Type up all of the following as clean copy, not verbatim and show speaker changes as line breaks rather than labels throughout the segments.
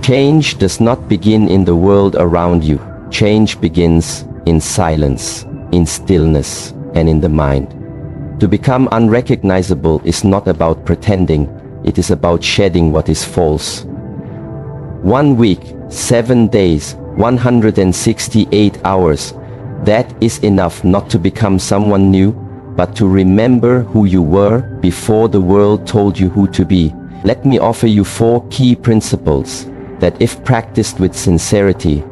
Change does not begin in the world around you. Change begins in silence, in stillness, and in the mind. To become unrecognizable is not about pretending, it is about shedding what is false. 1 week, 7 days, 168 hours. That is enough not to become someone new, but to remember who you were before the world told you who to be. Let me offer you 4 key principles that, if practiced with sincerity,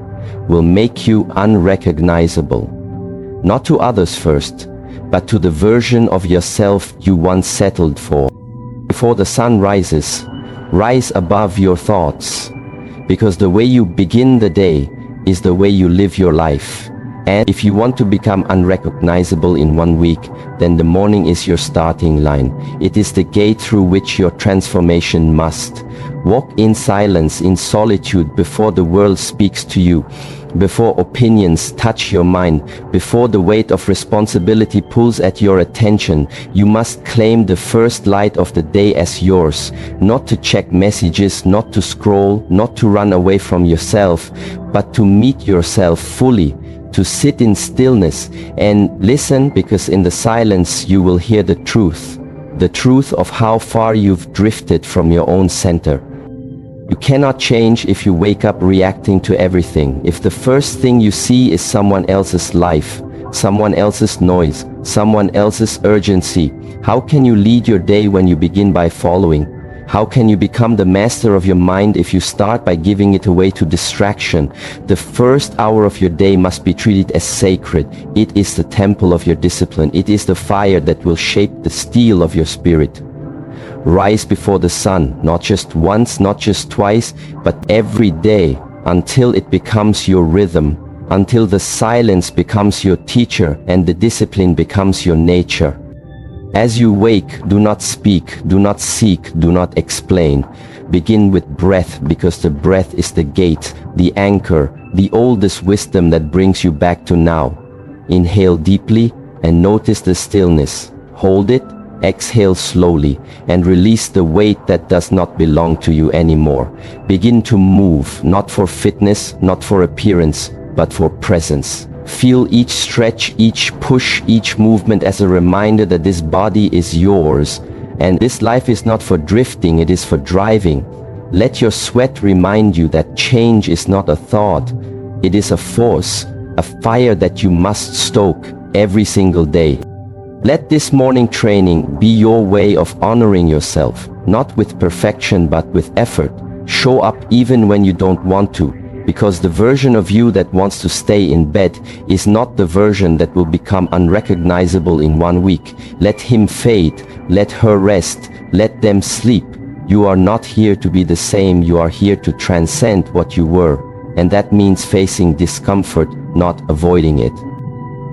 will make you unrecognizable. Not to others first, but to the version of yourself you once settled for. Before the sun rises, rise above your thoughts, because the way you begin the day is the way you live your life. And if you want to become unrecognizable in 1 week, then the morning is your starting line. It is the gate through which your transformation must. Walk in silence, in solitude, before the world speaks to you, before opinions touch your mind, before the weight of responsibility pulls at your attention. You must claim the first light of the day as yours, not to check messages, not to scroll, not to run away from yourself, but to meet yourself fully, to sit in stillness and listen, because in the silence you will hear the truth of how far you've drifted from your own center. You cannot change if you wake up reacting to everything. If the first thing you see is someone else's life, someone else's noise, someone else's urgency, how can you lead your day when you begin by following? How can you become the master of your mind if you start by giving it away to distraction? The first hour of your day must be treated as sacred. It is the temple of your discipline. It is the fire that will shape the steel of your spirit. Rise before the sun, not just once, not just twice, but every day, until it becomes your rhythm, until the silence becomes your teacher and the discipline becomes your nature. As you wake, do not speak, do not seek, do not explain. Begin with breath, because the breath is the gate, the anchor, the oldest wisdom that brings you back to now. Inhale deeply and notice the stillness. Hold it, exhale slowly, and release the weight that does not belong to you anymore. Begin to move, not for fitness, not for appearance, but for presence. Feel each stretch, each push, each movement as a reminder that this body is yours, and this life is not for drifting, it is for driving. Let your sweat remind you that change is not a thought, it is a force, a fire that you must stoke every single day. Let this morning training be your way of honoring yourself, not with perfection but with effort. Show up even when you don't want to, because the version of you that wants to stay in bed is not the version that will become unrecognizable in 1 week. Let him fade, let her rest, let them sleep. You are not here to be the same, you are here to transcend what you were, and that means facing discomfort, not avoiding it.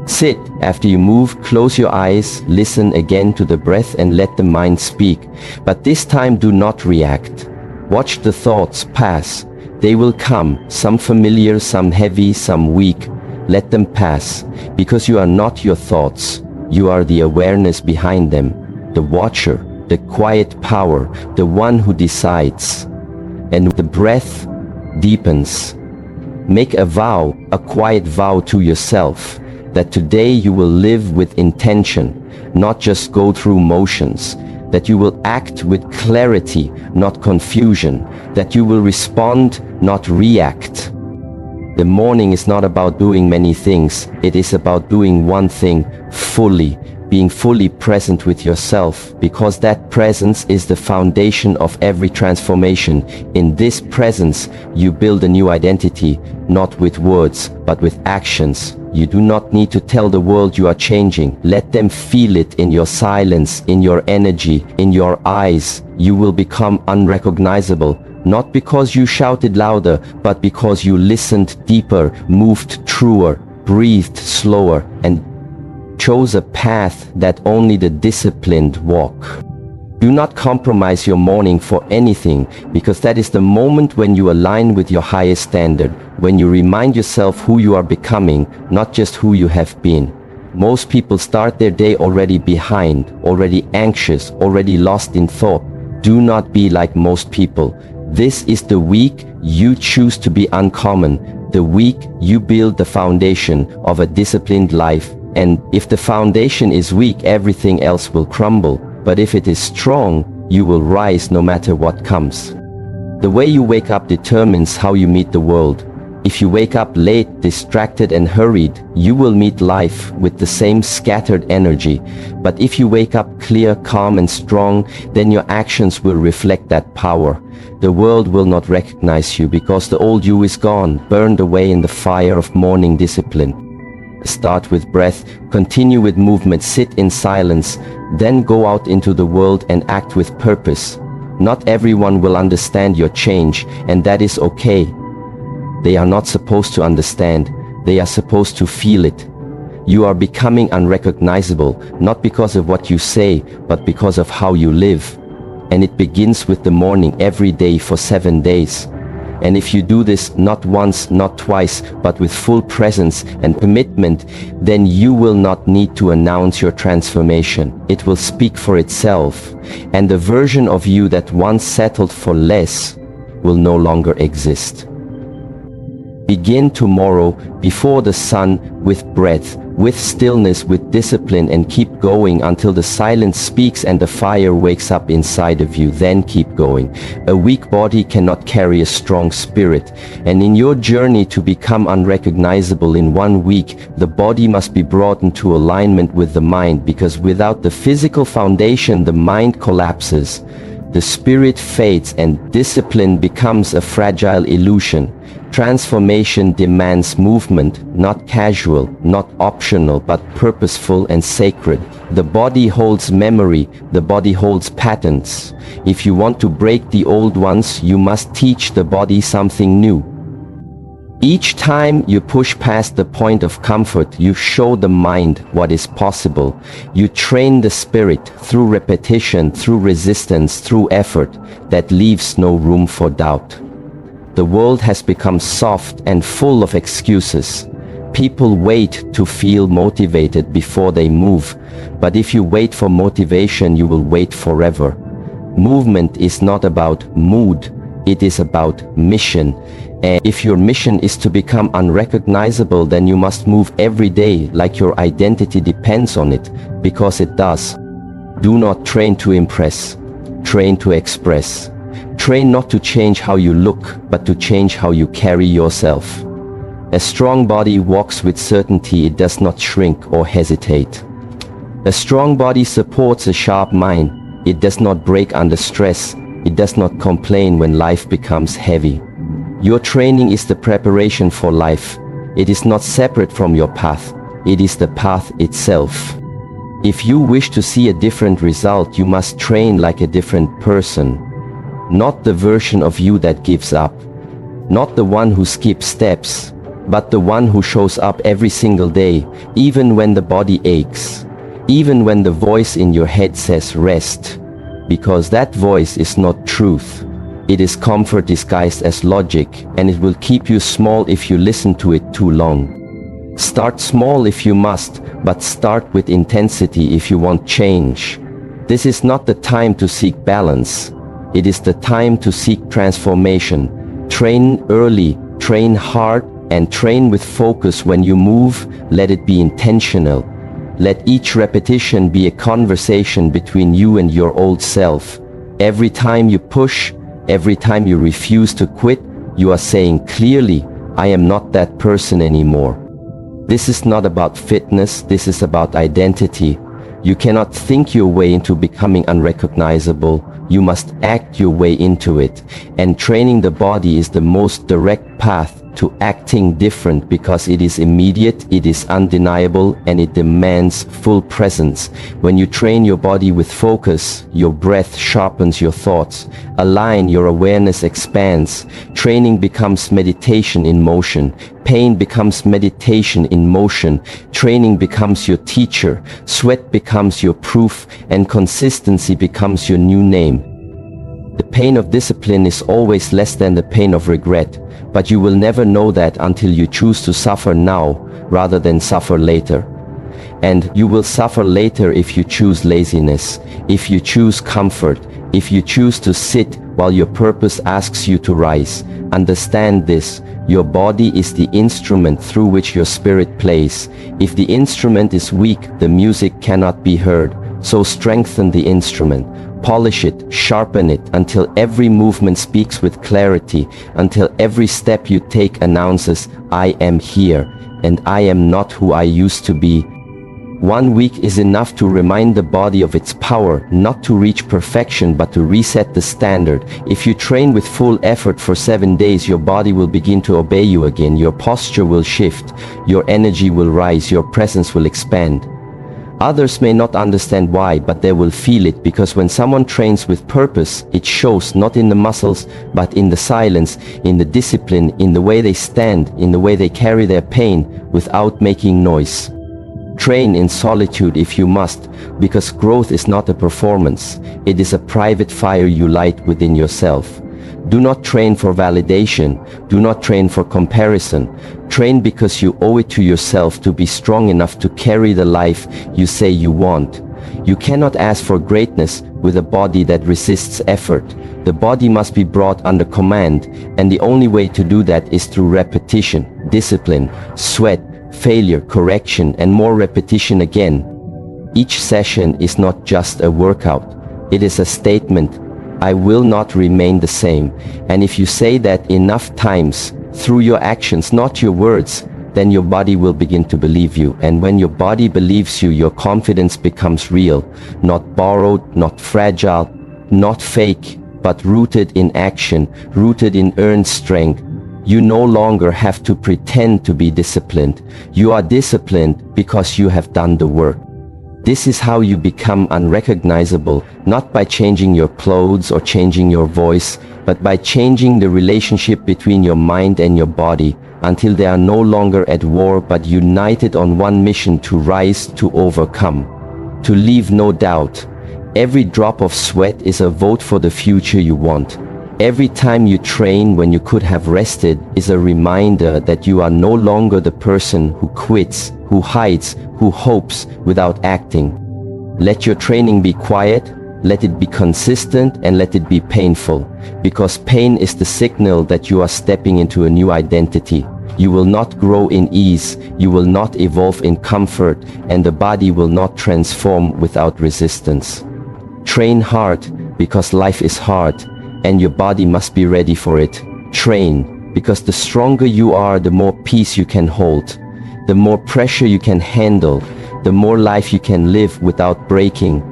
Sit. After you move, close your eyes, listen again to the breath and let the mind speak. But this time do not react. Watch the thoughts pass. They will come, some familiar, some heavy, some weak. Let them pass, because you are not your thoughts. You are the awareness behind them, the watcher, the quiet power, the one who decides. And the breath deepens. Make a vow, a quiet vow to yourself, that today you will live with intention, not just go through motions. That you will act with clarity, not confusion. That you will respond, not react. The morning is not about doing many things. It is about doing one thing fully, being fully present with yourself, because that presence is the foundation of every transformation. In this presence, you build a new identity, not with words, but with actions. You do not need to tell the world you are changing. Let them feel it in your silence, in your energy, in your eyes. You will become unrecognizable, not because you shouted louder, but because you listened deeper, moved truer, breathed slower, and chose a path that only the disciplined walk. Do not compromise your morning for anything, because that is the moment when you align with your highest standard, when you remind yourself who you are becoming, not just who you have been. Most people start their day already behind, already anxious, already lost in thought. Do not be like most people. This is the week you choose to be uncommon, the week you build the foundation of a disciplined life. And if the foundation is weak, everything else will crumble. But if it is strong, you will rise no matter what comes. The way you wake up determines how you meet the world. If you wake up late, distracted and hurried, you will meet life with the same scattered energy. But if you wake up clear, calm and strong, then your actions will reflect that power. The world will not recognize you because the old you is gone, burned away in the fire of morning discipline. Start with breath, continue with movement, sit in silence, then go out into the world and act with purpose. Not everyone will understand your change, and that is okay. They are not supposed to understand, they are supposed to feel it. You are becoming unrecognizable, not because of what you say, but because of how you live. And it begins with the morning every day for 7 days. And if you do this not once, not twice, but with full presence and commitment, then you will not need to announce your transformation. It will speak for itself. And the version of you that once settled for less will no longer exist. Begin tomorrow before the sun with breath, with stillness, with discipline, and keep going until the silence speaks and the fire wakes up inside of you. Then keep going. A weak body cannot carry a strong spirit. And in your journey to become unrecognizable in 1 week, the body must be brought into alignment with the mind, because without the physical foundation, the mind collapses. The spirit fades and discipline becomes a fragile illusion. Transformation demands movement, not casual, not optional, but purposeful and sacred. The body holds memory, the body holds patterns. If you want to break the old ones, you must teach the body something new. Each time you push past the point of comfort, you show the mind what is possible. You train the spirit through repetition, through resistance, through effort that leaves no room for doubt. The world has become soft and full of excuses. People wait to feel motivated before they move, but if you wait for motivation, you will wait forever. Movement is not about mood, it is about mission. And if your mission is to become unrecognizable, then you must move every day like your identity depends on it, because it does. Do not train to impress, train to express. Train not to change how you look, but to change how you carry yourself. A strong body walks with certainty, it does not shrink or hesitate. A strong body supports a sharp mind, it does not break under stress, it does not complain when life becomes heavy. Your training is the preparation for life. It is not separate from your path, it is the path itself. If you wish to see a different result, you must train like a different person. Not the version of you that gives up. Not the one who skips steps, but the one who shows up every single day, even when the body aches, even when the voice in your head says rest, because that voice is not truth. It is comfort disguised as logic, and it will keep you small if you listen to it too long. Start small if you must, but start with intensity if you want change. This is not the time to seek balance. It is the time to seek transformation. Train early, train hard, and train with focus. When you move, let it be intentional. Let each repetition be a conversation between you and your old self. Every time you push, every time you refuse to quit, you are saying clearly, I am not that person anymore. This is not about fitness, this is about identity. You cannot think your way into becoming unrecognizable. You must act your way into it. And training the body is the most direct path to acting different, because it is immediate, it is undeniable, and it demands full presence. When you train your body with focus, your breath sharpens your thoughts. Align, your awareness expands. Training becomes meditation in motion. Pain becomes meditation in motion. Training becomes your teacher. Sweat becomes your proof, and consistency becomes your new name. The pain of discipline is always less than the pain of regret, but you will never know that until you choose to suffer now rather than suffer later. And you will suffer later if you choose laziness, if you choose comfort, if you choose to sit while your purpose asks you to rise. Understand this: your body is the instrument through which your spirit plays. If the instrument is weak, the music cannot be heard. So strengthen the instrument, polish it, sharpen it, until every movement speaks with clarity, until every step you take announces, I am here, and I am not who I used to be. 1 week is enough to remind the body of its power, not to reach perfection but to reset the standard. If you train with full effort for 7 days, your body will begin to obey you again. Your posture will shift, your energy will rise, your presence will expand. Others may not understand why, but they will feel it, because when someone trains with purpose, it shows not in the muscles, but in the silence, in the discipline, in the way they stand, in the way they carry their pain without making noise. Train in solitude if you must, because growth is not a performance. It is a private fire you light within yourself. Do not train for validation. Do not train for comparison. Train because you owe it to yourself to be strong enough to carry the life you say you want. You cannot ask for greatness with a body that resists effort. The body must be brought under command, and the only way to do that is through repetition, discipline, sweat, failure, correction, and more repetition again. Each session is not just a workout. It is a statement: I will not remain the same. And if you say that enough times, through your actions, not your words, then your body will begin to believe you. And when your body believes you, your confidence becomes real, not borrowed, not fragile, not fake, but rooted in action, rooted in earned strength. You no longer have to pretend to be disciplined. You are disciplined because you have done the work. This is how you become unrecognizable, not by changing your clothes or changing your voice, but by changing the relationship between your mind and your body, until they are no longer at war but united on one mission: to rise, to overcome, to leave no doubt. Every drop of sweat is a vote for the future you want. Every time you train when you could have rested is a reminder that you are no longer the person who quits, who hides, who hopes without acting. Let your training be quiet, let it be consistent, and let it be painful, because pain is the signal that you are stepping into a new identity. You will not grow in ease, you will not evolve in comfort, and the body will not transform without resistance. Train hard, because life is hard, and your body must be ready for it. Train, because the stronger you are, the more peace you can hold, the more pressure you can handle, the more life you can live without breaking.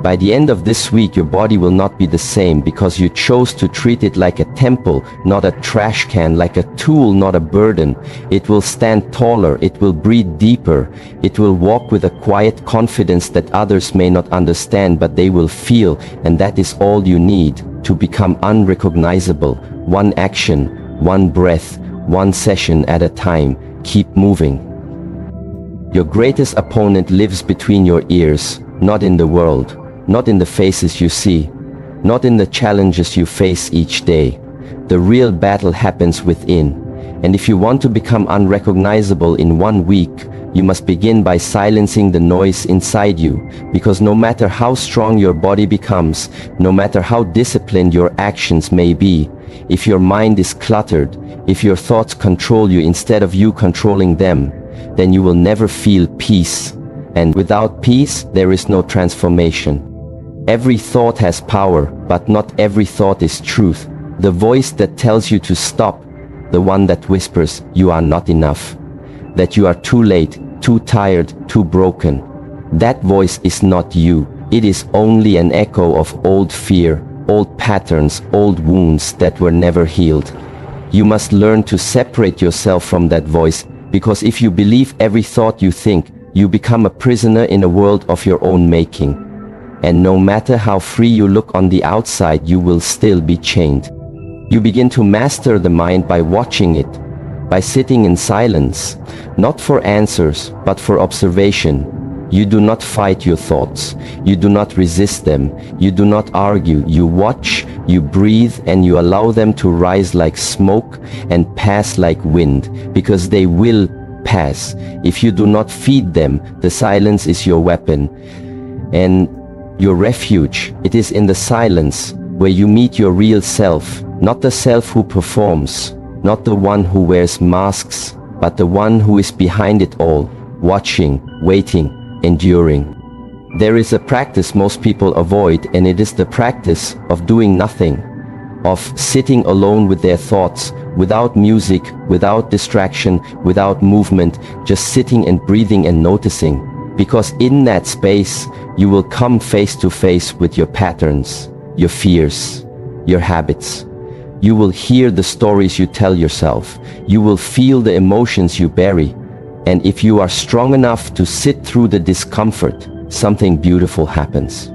By the end of this week, your body will not be the same, because you chose to treat it like a temple, not a trash can, like a tool, not a burden. It will stand taller, it will breathe deeper, it will walk with a quiet confidence that others may not understand, but they will feel, and that is all you need to become unrecognizable. One action, one breath, one session at a time. Keep moving. Your greatest opponent lives between your ears, not in the world, not in the faces you see, not in the challenges you face each day. The real battle happens within. And if you want to become unrecognizable in 1 week, you must begin by silencing the noise inside you, because no matter how strong your body becomes, no matter how disciplined your actions may be, if your mind is cluttered, if your thoughts control you instead of you controlling them, then you will never feel peace. And without peace, there is no transformation. Every thought has power, but not every thought is truth. The voice that tells you to stop, the one that whispers you are not enough, that you are too late, too tired, too broken. That voice is not you. It is only an echo of old fear, old patterns, old wounds that were never healed. You must learn to separate yourself from that voice, because if you believe every thought you think, you become a prisoner in a world of your own making. And no matter how free you look on the outside, you will still be chained. You begin to master the mind by watching it, by sitting in silence, not for answers, but for observation. You do not fight your thoughts. You do not resist them. You do not argue. You watch, you breathe, and you allow them to rise like smoke and pass like wind, because they will pass. If you do not feed them, the silence is your weapon and your refuge. It is in the silence where you meet your real self, not the self who performs, not the one who wears masks, but the one who is behind it all, watching, waiting, enduring. There is a practice most people avoid, and it is the practice of doing nothing, of sitting alone with their thoughts, without music, without distraction, without movement, just sitting and breathing and noticing. Because in that space, you will come face to face with your patterns, your fears, your habits. You will hear the stories you tell yourself. You will feel the emotions you bury. And if you are strong enough to sit through the discomfort, something beautiful happens.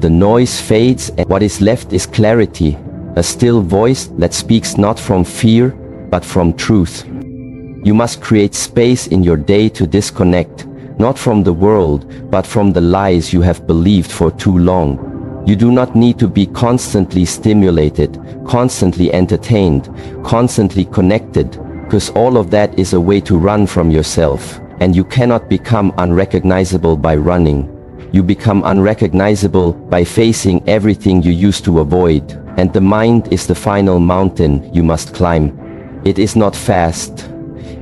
The noise fades and what is left is clarity, a still voice that speaks not from fear, but from truth. You must create space in your day to disconnect, not from the world, but from the lies you have believed for too long. You do not need to be constantly stimulated, constantly entertained, constantly connected, because all of that is a way to run from yourself, and you cannot become unrecognizable by running. You become unrecognizable by facing everything you used to avoid, and the mind is the final mountain you must climb. It is not fast.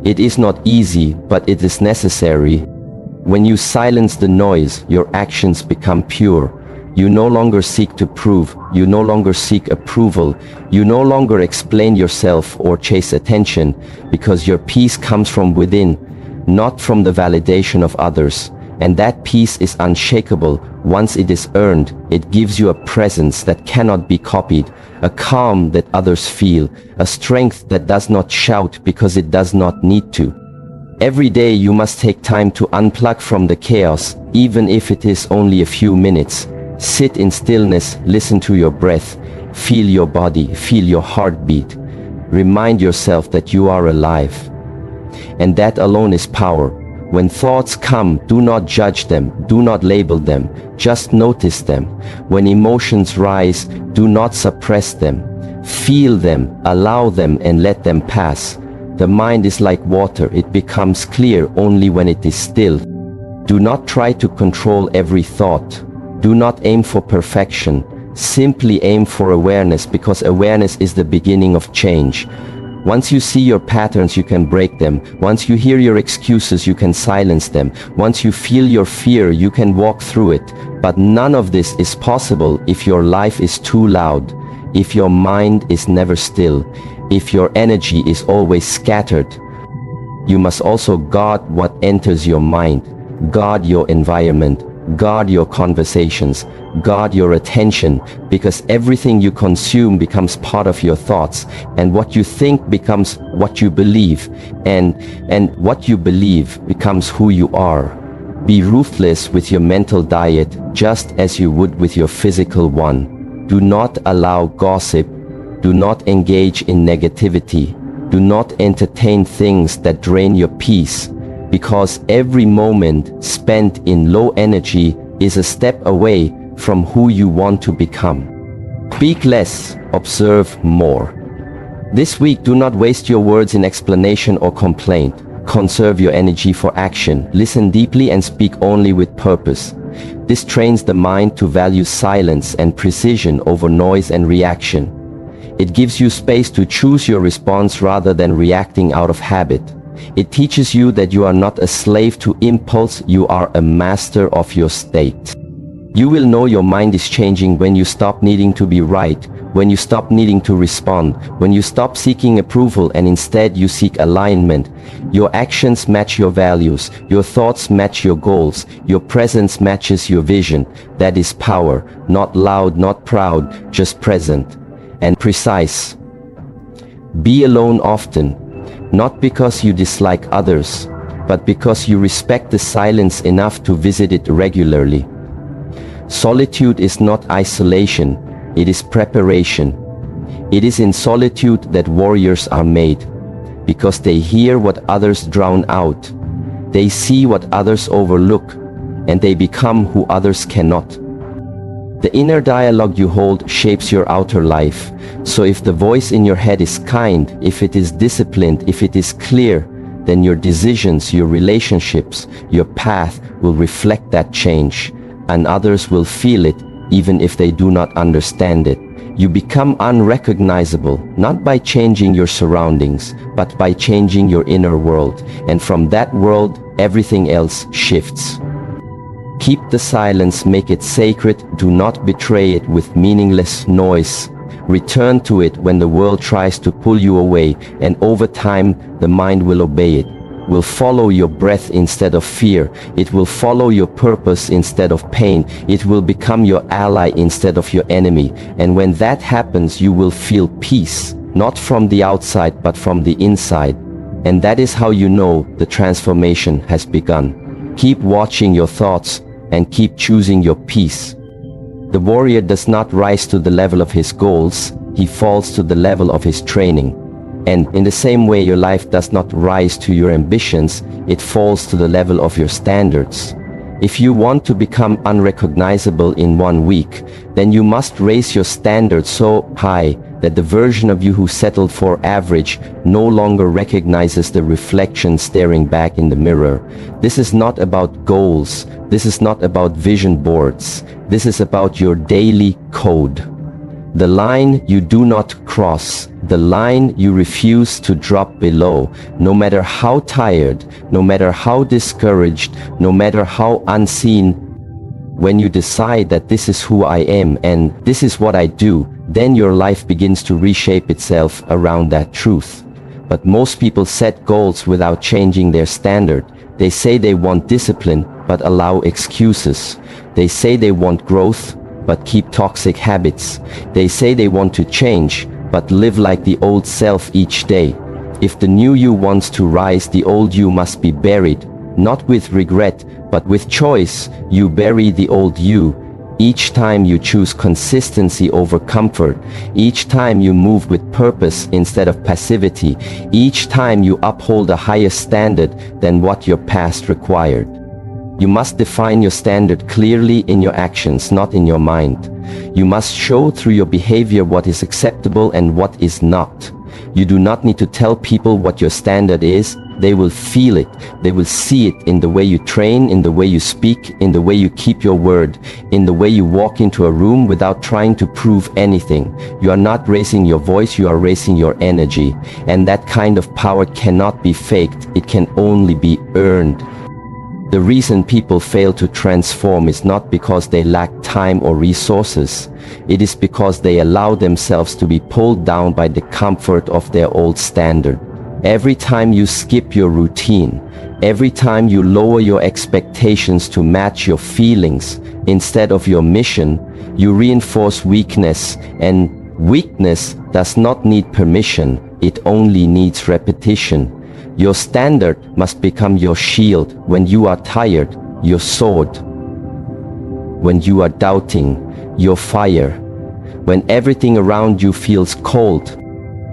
It is not easy, but it is necessary. When you silence the noise, your actions become pure. You no longer seek to prove, you no longer seek approval, you no longer explain yourself or chase attention, because your peace comes from within, not from the validation of others. And that peace is unshakable. Once it is earned, it gives you a presence that cannot be copied, a calm that others feel, a strength that does not shout because it does not need to. Every day you must take time to unplug from the chaos, even if it is only a few minutes. Sit in stillness, listen to your breath, feel your body, feel your heartbeat. Remind yourself that you are alive. And that alone is power. When thoughts come, do not judge them, do not label them, just notice them. When emotions rise, do not suppress them. Feel them, allow them, and let them pass. The mind is like water, it becomes clear only when it is still. Do not try to control every thought. Do not aim for perfection. Simply aim for awareness, because awareness is the beginning of change. Once you see your patterns, you can break them. Once you hear your excuses, you can silence them. Once you feel your fear, you can walk through it. But none of this is possible if your life is too loud, if your mind is never still, if your energy is always scattered. You must also guard what enters your mind, guard your environment, guard your conversations, guard your attention, because everything you consume becomes part of your thoughts, and what you think becomes what you believe, and what you believe becomes who you are. Be ruthless with your mental diet, just as you would with your physical one. Do not allow gossip. Do not engage in negativity. Do not entertain things that drain your peace, because every moment spent in low energy is a step away from who you want to become. Speak less, observe more. This week, do not waste your words in explanation or complaint. Conserve your energy for action. Listen deeply and speak only with purpose. This trains the mind to value silence and precision over noise and reaction. It gives you space to choose your response rather than reacting out of habit. It teaches you that you are not a slave to impulse, you are a master of your state. You will know your mind is changing when you stop needing to be right, when you stop needing to respond, when you stop seeking approval and instead you seek alignment. Your actions match your values, your thoughts match your goals, your presence matches your vision. That is power, not loud, not proud, just present and precise. Be alone often. Not because you dislike others, but because you respect the silence enough to visit it regularly. Solitude is not isolation, it is preparation. It is in solitude that warriors are made, because they hear what others drown out, they see what others overlook, and they become who others cannot. The inner dialogue you hold shapes your outer life. So if the voice in your head is kind, if it is disciplined, if it is clear, then your decisions, your relationships, your path will reflect that change, and others will feel it even if they do not understand it. You become unrecognizable, not by changing your surroundings, but by changing your inner world, and from that world, everything else shifts. Keep the silence, make it sacred, do not betray it with meaningless noise. Return to it when the world tries to pull you away, and over time, the mind will obey it. Will follow your breath instead of fear. It will follow your purpose instead of pain. It will become your ally instead of your enemy. And when that happens, you will feel peace, not from the outside, but from the inside. And that is how you know the transformation has begun. Keep watching your thoughts and keep choosing your peace. The warrior does not rise to the level of his goals, he falls to the level of his training. And in the same way, your life does not rise to your ambitions, it falls to the level of your standards. If you want to become unrecognizable in 1 week, then you must raise your standards so high that the version of you who settled for average no longer recognizes the reflection staring back in the mirror. This is not about goals. This is not about vision boards. This is about your daily code. The line you do not cross, the line you refuse to drop below, no matter how tired, no matter how discouraged, no matter how unseen. When you decide that this is who I am and this is what I do, then your life begins to reshape itself around that truth. But most people set goals without changing their standard. They say they want discipline, but allow excuses. They say they want growth, but keep toxic habits. They say they want to change, but live like the old self each day. If the new you wants to rise, the old you must be buried, not with regret, but with choice. You bury the old you. Each time you choose consistency over comfort, each time you move with purpose instead of passivity, each time you uphold a higher standard than what your past required. You must define your standard clearly in your actions, not in your mind. You must show through your behavior what is acceptable and what is not. You do not need to tell people what your standard is. They will feel it. They will see it in the way you train, in the way you speak, in the way you keep your word, in the way you walk into a room without trying to prove anything. You are not raising your voice, you are raising your energy. And that kind of power cannot be faked. It can only be earned. The reason people fail to transform is not because they lack time or resources. It is because they allow themselves to be pulled down by the comfort of their old standard. Every time you skip your routine, every time you lower your expectations to match your feelings instead of your mission, you reinforce weakness, and weakness does not need permission, it only needs repetition. Your standard must become your shield when you are tired, your sword. When you are doubting, your fire. When everything around you feels cold.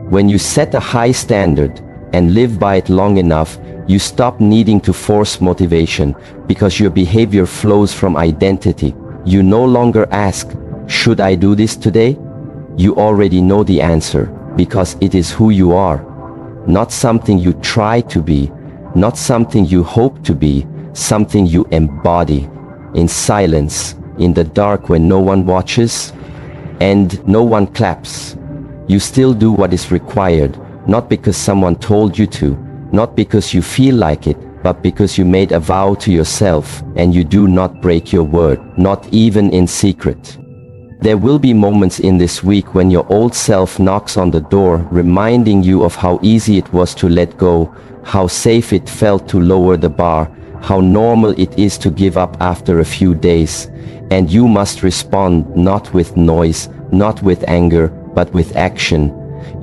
When you set a high standard and live by it long enough, you stop needing to force motivation because your behavior flows from identity. You no longer ask, should I do this today? You already know the answer because it is who you are. Not something you try to be, not something you hope to be, something you embody in silence, in the dark when no one watches and no one claps. You still do what is required, not because someone told you to, not because you feel like it, but because you made a vow to yourself and you do not break your word, not even in secret. There will be moments in this week when your old self knocks on the door, reminding you of how easy it was to let go, how safe it felt to lower the bar, how normal it is to give up after a few days. And you must respond not with noise, not with anger, but with action.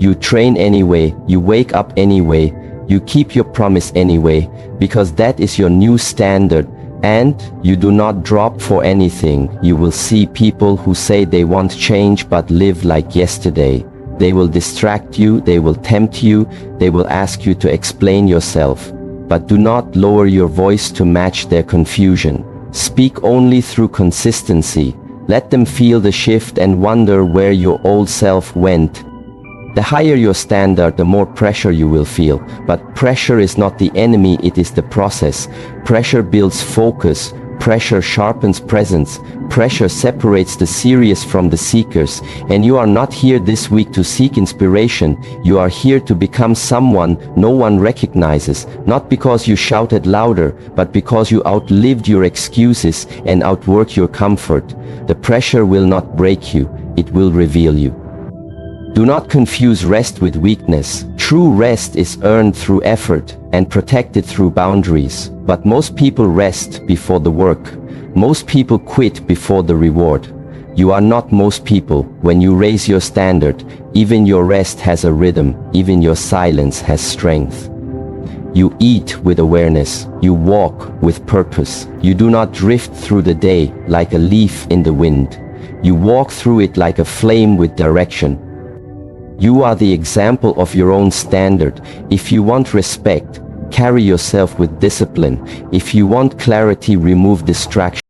You train anyway, you wake up anyway, you keep your promise anyway, because that is your new standard. And you do not drop for anything. You will see people who say they want change but live like yesterday. They will distract you, they will tempt you, they will ask you to explain yourself. But do not lower your voice to match their confusion. Speak only through consistency. Let them feel the shift and wonder where your old self went. The higher your standard, the more pressure you will feel. But pressure is not the enemy, it is the process. Pressure builds focus. Pressure sharpens presence. Pressure separates the serious from the seekers. And you are not here this week to seek inspiration. You are here to become someone no one recognizes, not because you shouted louder, but because you outlived your excuses and outworked your comfort. The pressure will not break you, it will reveal you. Do not confuse rest with weakness. True rest is earned through effort and protected through boundaries. But most people rest before the work. Most people quit before the reward. You are not most people. When you raise your standard, even your rest has a rhythm, even your silence has strength. You eat with awareness. You walk with purpose. You do not drift through the day like a leaf in the wind. You walk through it like a flame with direction. You are the example of your own standard. If you want respect, carry yourself with discipline. If you want clarity, remove distraction.